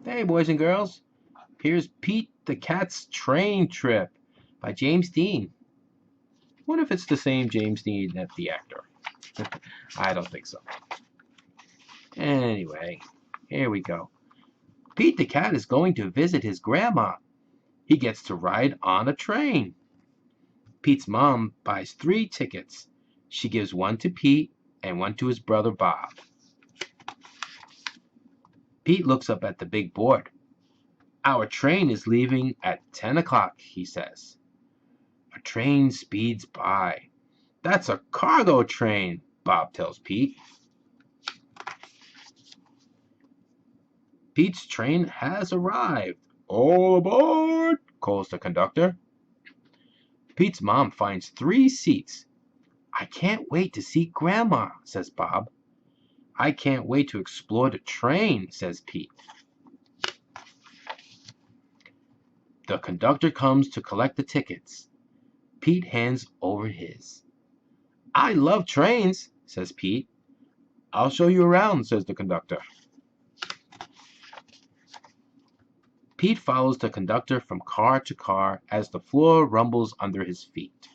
Hey, boys and girls, here's Pete the Cat's Train Trip by James Dean. What if it's the same James Dean as the actor? I don't think so. Anyway, here we go. Pete the Cat is going to visit his grandma. He gets to ride on a train. Pete's mom buys 3 tickets. She gives one to Pete and one to his brother Bob. Pete looks up at the big board. Our train is leaving at 10 o'clock, he says. A train speeds by. That's a cargo train, Bob tells Pete. Pete's train has arrived. All aboard, calls the conductor. Pete's mom finds 3 seats. I can't wait to see Grandma, says Bob. I can't wait to explore the train, says Pete. The conductor comes to collect the tickets. Pete hands over his. I love trains, says Pete. I'll show you around, says the conductor. Pete follows the conductor from car to car as the floor rumbles under his feet.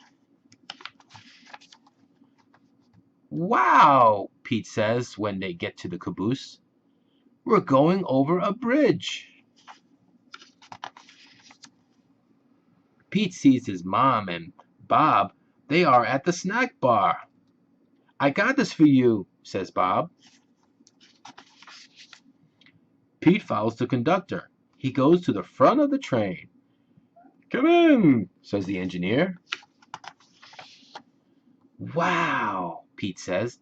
Wow, Pete says when they get to the caboose. We're going over a bridge. Pete sees his mom and Bob. They are at the snack bar. I got this for you, says Bob. Pete follows the conductor. He goes to the front of the train. Come in, says the engineer. Wow, Pete says.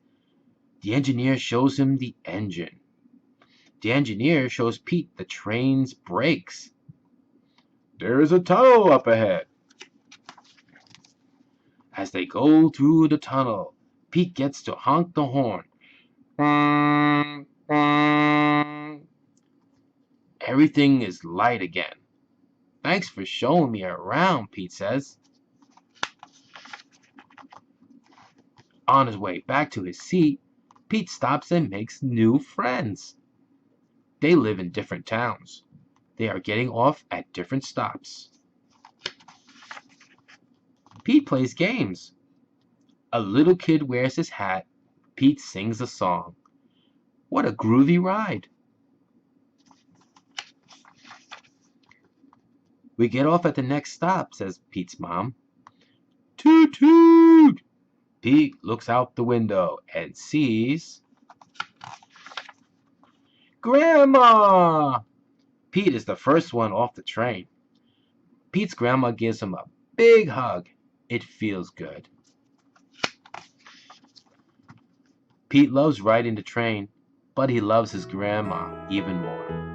The engineer shows him the engine. The engineer shows Pete the train's brakes. There is a tunnel up ahead. As they go through the tunnel, Pete gets to honk the horn. Everything is light again. Thanks for showing me around, Pete says. On his way back to his seat, Pete stops and makes new friends. They live in different towns. They are getting off at different stops. Pete plays games. A little kid wears his hat. Pete sings a song. What a groovy ride. We get off at the next stop, says Pete's mom. Toot toot! Pete looks out the window and sees Grandma! Pete is the first one off the train. Pete's grandma gives him a big hug. It feels good. Pete loves riding the train, but he loves his grandma even more.